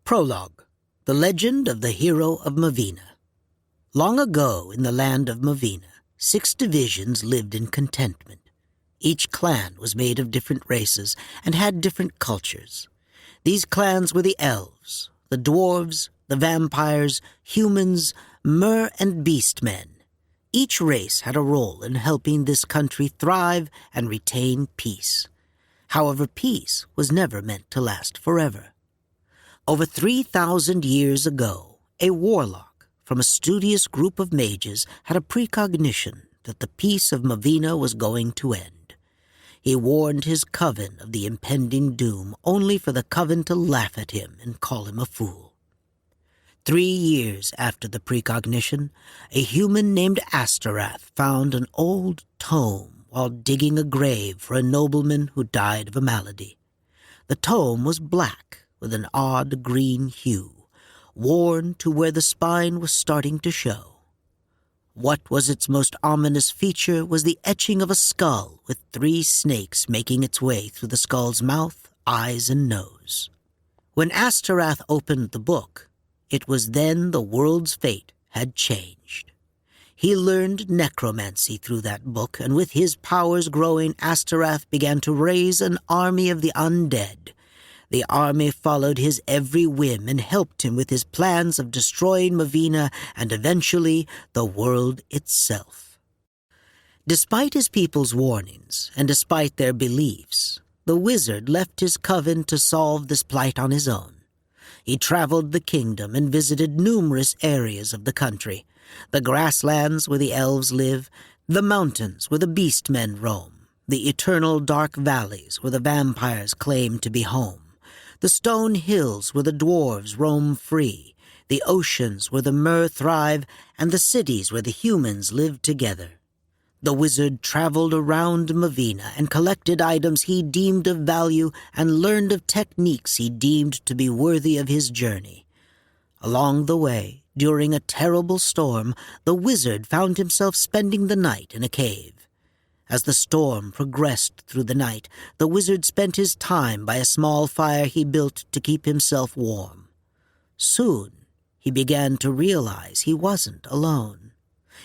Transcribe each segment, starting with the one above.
Prologue, the legend of the hero of Mavina. Long ago in the land of Mavina, 6 divisions lived in contentment. Each clan was made of different races and had different cultures. These clans were the elves, the dwarves, the vampires, humans, mer and beast men. Each race had a role in helping this country thrive and retain peace. However, peace was never meant to last forever. Over 3,000 years ago, a warlock from a studious group of mages had a precognition that the peace of Mavina was going to end. He warned his coven of the impending doom, only for the coven to laugh at him and call him a fool. 3 years after the precognition, a human named Asterath found an old tome while digging a grave for a nobleman who died of a malady. The tome was black, with an odd green hue, worn to where the spine was starting to show. What was its most ominous feature was the etching of a skull with 3 snakes making its way through the skull's mouth, eyes, and nose. When Asterath opened the book, it was then the world's fate had changed. He learned necromancy through that book, and with his powers growing, Asterath began to raise an army of the undead. The army followed his every whim and helped him with his plans of destroying Mavina and eventually the world itself. Despite his people's warnings and despite their beliefs, the wizard left his coven to solve this plight on his own. He traveled the kingdom and visited numerous areas of the country, the grasslands where the elves live, the mountains where the beast men roam, the eternal dark valleys where the vampires claim to be home, the stone hills where the dwarves roam free, the oceans where the mer thrive, and the cities where the humans live together. The wizard traveled around Mavina and collected items he deemed of value and learned of techniques he deemed to be worthy of his journey. Along the way, during a terrible storm, the wizard found himself spending the night in a cave. As the storm progressed through the night, the wizard spent his time by a small fire he built to keep himself warm. Soon, he began to realize he wasn't alone.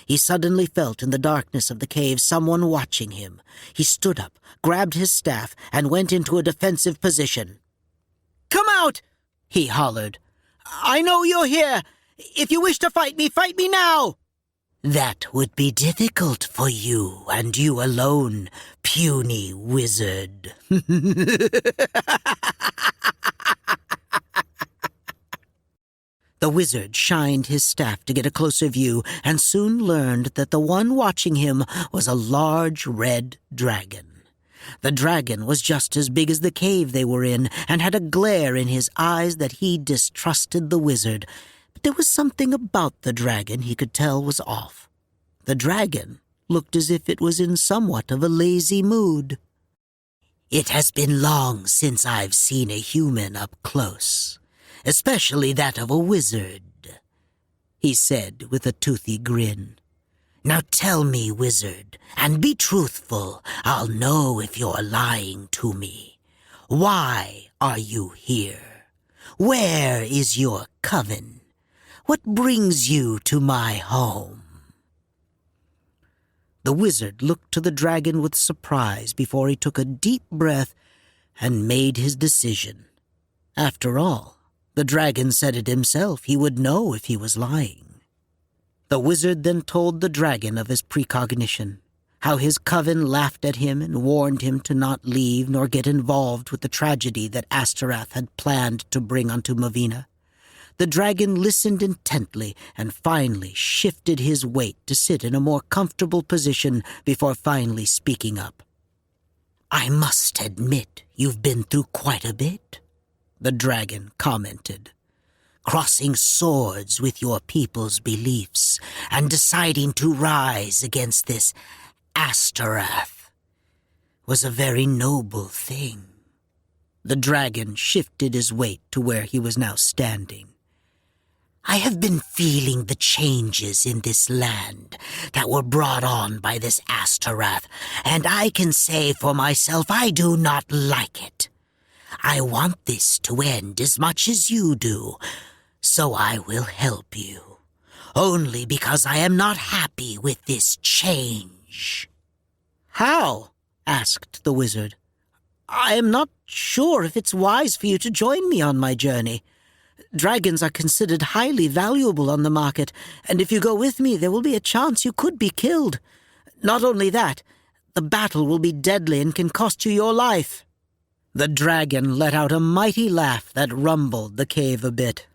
He suddenly felt in the darkness of the cave someone watching him. He stood up, grabbed his staff, and went into a defensive position. "Come out!" he hollered. "I know you're here! If you wish to fight me now!" "That would be difficult for you, and you alone, puny wizard." The wizard shined his staff to get a closer view and soon learned that the one watching him was a large red dragon. The dragon was just as big as the cave they were in and had a glare in his eyes that he distrusted the wizard. But there was something about the dragon he could tell was off. The dragon looked as if it was in somewhat of a lazy mood. "It has been long since I've seen a human up close, especially that of a wizard," he said with a toothy grin. "Now tell me, wizard, and be truthful. I'll know if you're lying to me. Why are you here? Where is your coven? What brings you to my home?" The wizard looked to the dragon with surprise before he took a deep breath and made his decision. After all, the dragon said it himself. He would know if he was lying. The wizard then told the dragon of his precognition, how his coven laughed at him and warned him to not leave nor get involved with the tragedy that Asterath had planned to bring onto Mavina. The dragon listened intently and finally shifted his weight to sit in a more comfortable position before finally speaking up. "I must admit you've been through quite a bit," the dragon commented. "Crossing swords with your people's beliefs and deciding to rise against this Asterath was a very noble thing." The dragon shifted his weight to where he was now standing. "I have been feeling the changes in this land that were brought on by this Asterath, and I can say for myself I do not like it. I want this to end as much as you do, so I will help you. Only because I am not happy with this change." "How?" asked the wizard. "I am not sure if it's wise for you to join me on my journey. Dragons are considered highly valuable on the market, and if you go with me, there will be a chance you could be killed. Not only that, the battle will be deadly and can cost you your life." The dragon let out a mighty laugh that rumbled the cave a bit.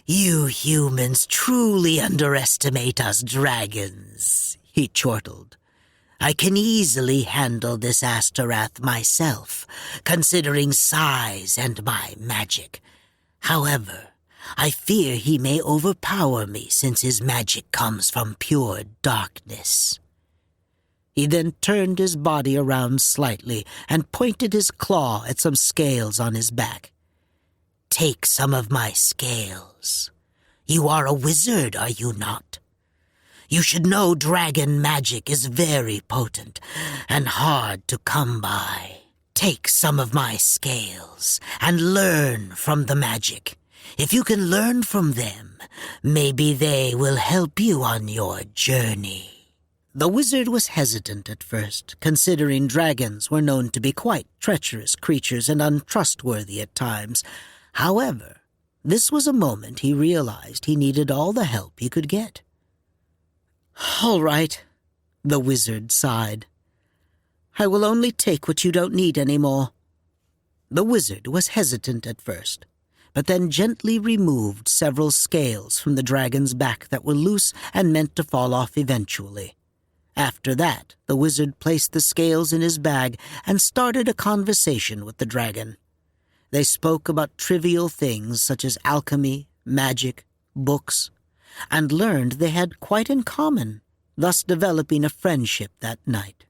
"You humans truly underestimate us dragons," he chortled. "I can easily handle this Astorath myself, considering size and my magic. However, I fear he may overpower me since his magic comes from pure darkness." He then turned his body around slightly and pointed his claw at some scales on his back. "Take some of my scales. You are a wizard, are you not? You should know dragon magic is very potent and hard to come by. Take some of my scales and learn from the magic. If you can learn from them, maybe they will help you on your journey." The wizard was hesitant at first, considering dragons were known to be quite treacherous creatures and untrustworthy at times. However, this was a moment he realized he needed all the help he could get. "All right," the wizard sighed. "I will only take what you don't need any more." The wizard was hesitant at first, but then gently removed several scales from the dragon's back that were loose and meant to fall off eventually. After that, the wizard placed the scales in his bag and started a conversation with the dragon. They spoke about trivial things such as alchemy, magic, books, and learned they had quite in common, thus developing a friendship that night.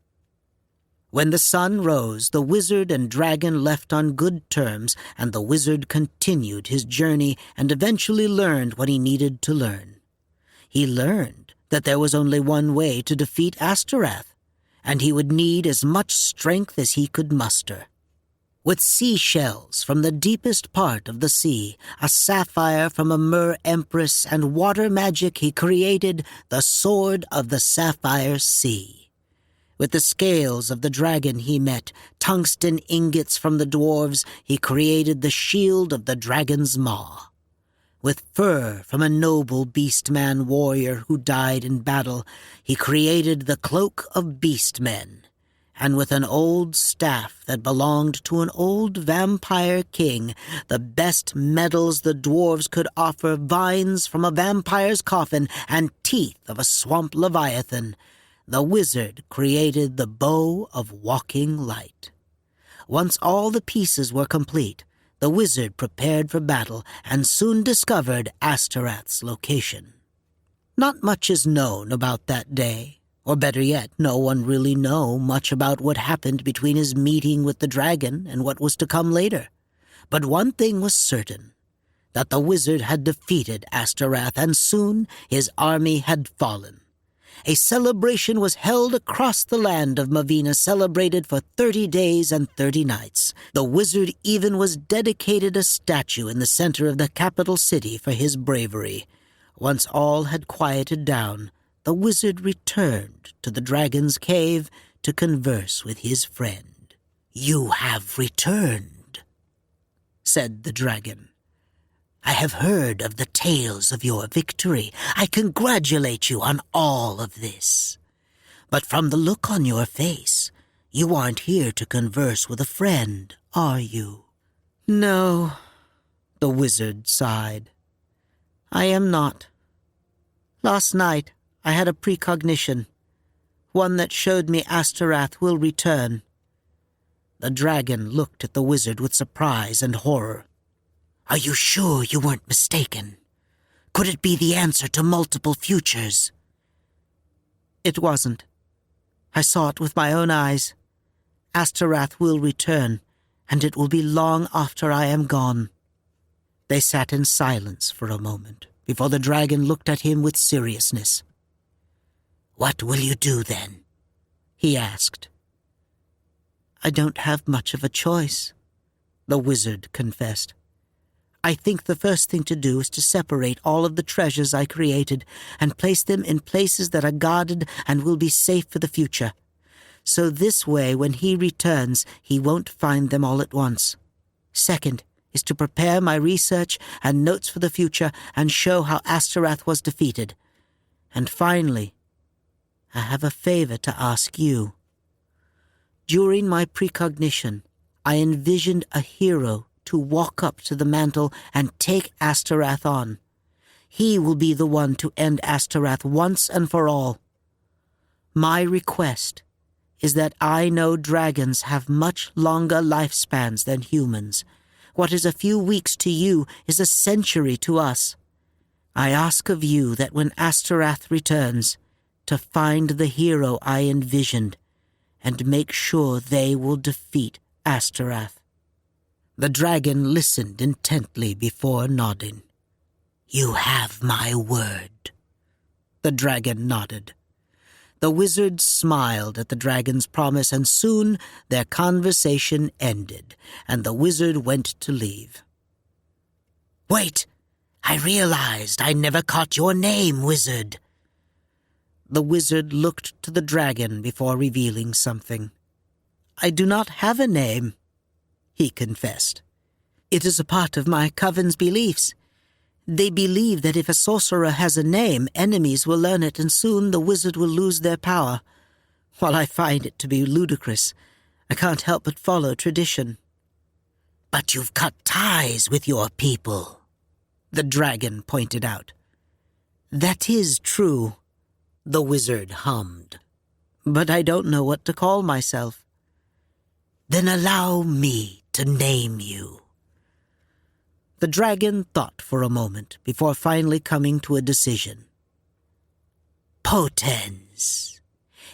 When the sun rose, the wizard and dragon left on good terms, and the wizard continued his journey and eventually learned what he needed to learn. He learned that there was only one way to defeat Astorath, and he would need as much strength as he could muster. With seashells from the deepest part of the sea, a sapphire from a mer empress, and water magic, he created the Sword of the Sapphire Sea. With the scales of the dragon he met, tungsten ingots from the dwarves, he created the Shield of the Dragon's Maw. With fur from a noble beastman warrior who died in battle, he created the Cloak of Beastmen. And with an old staff that belonged to an old vampire king, the best medals the dwarves could offer, vines from a vampire's coffin, and teeth of a swamp leviathan, the wizard created the Bow of Walking Light. Once all the pieces were complete, the wizard prepared for battle and soon discovered Astorath's location. Not much is known about that day. Or better yet, no one really knew much about what happened between his meeting with the dragon and what was to come later. But one thing was certain, that the wizard had defeated Astorath, and soon his army had fallen. A celebration was held across the land of Mavina, celebrated for 30 days and 30 nights. The wizard even was dedicated a statue in the center of the capital city for his bravery. Once all had quieted down, the wizard returned to the dragon's cave to converse with his friend. "You have returned," said the dragon. "I have heard of the tales of your victory. I congratulate you on all of this. But from the look on your face, you aren't here to converse with a friend, are you?" "No," the wizard sighed. "I am not. Last night, I had a precognition, one that showed me Astorath will return." The dragon looked at the wizard with surprise and horror. "Are you sure you weren't mistaken? Could it be the answer to multiple futures?" "It wasn't. I saw it with my own eyes. Astorath will return, and it will be long after I am gone." They sat in silence for a moment before the dragon looked at him with seriousness. "What will you do then?" he asked. "I don't have much of a choice," the wizard confessed. "I think the first thing to do is to separate all of the treasures I created and place them in places that are guarded and will be safe for the future. So this way, when he returns, he won't find them all at once. Second is to prepare my research and notes for the future and show how Astorath was defeated. And finally, I have a favor to ask you. During my precognition, I envisioned a hero to walk up to the mantle and take Astorath on. He will be the one to end Astorath once and for all. My request is that I know dragons have much longer lifespans than humans. What is a few weeks to you is a century to us. I ask of you that when Astorath returns, to find the hero I envisioned and make sure they will defeat Astorath." The dragon listened intently before nodding. "You have my word." The dragon nodded. The wizard smiled at the dragon's promise, and soon their conversation ended, and the wizard went to leave. "Wait! I realized I never caught your name, wizard." The wizard looked to the dragon before revealing something. "I do not have a name," he confessed. "It is a part of my coven's beliefs. They believe that if a sorcerer has a name, enemies will learn it, and soon the wizard will lose their power. While I find it to be ludicrous, I can't help but follow tradition." "But you've cut ties with your people," the dragon pointed out. "That is true," the wizard hummed. "But I don't know what to call myself." "Then allow me to name you." The dragon thought for a moment before finally coming to a decision. "Potens.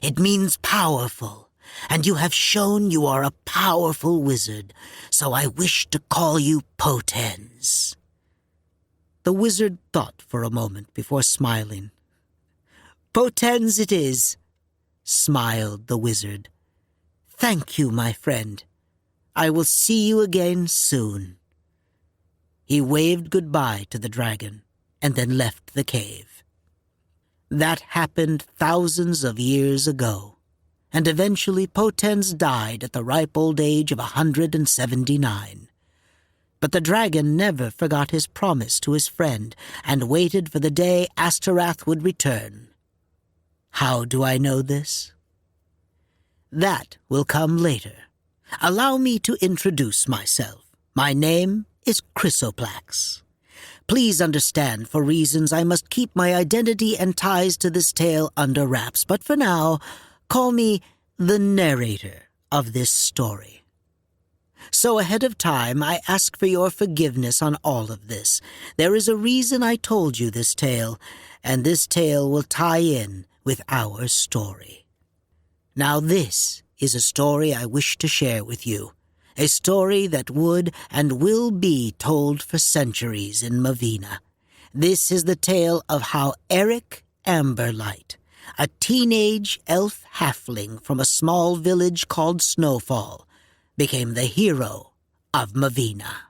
It means powerful, and you have shown you are a powerful wizard, so I wish to call you Potens." The wizard thought for a moment before smiling. "Potens it is," smiled the wizard. "Thank you, my friend. I will see you again soon." He waved goodbye to the dragon and then left the cave. That happened thousands of years ago, and eventually Potens died at the ripe old age of 179. But the dragon never forgot his promise to his friend and waited for the day Astorath would return. How do I know this? That will come later. Allow me to introduce myself. My name is Chrysoplax. Please understand, for reasons I must keep my identity and ties to this tale under wraps, but for now, call me the narrator of this story. So ahead of time, I ask for your forgiveness on all of this. There is a reason I told you this tale, and this tale will tie in with our story. Now this is a story I wish to share with you. A story that would and will be told for centuries in Mavina. This is the tale of how Erik AmberLight, a teenage elf halfling from a small village called Snowfall, became the hero of Mavina.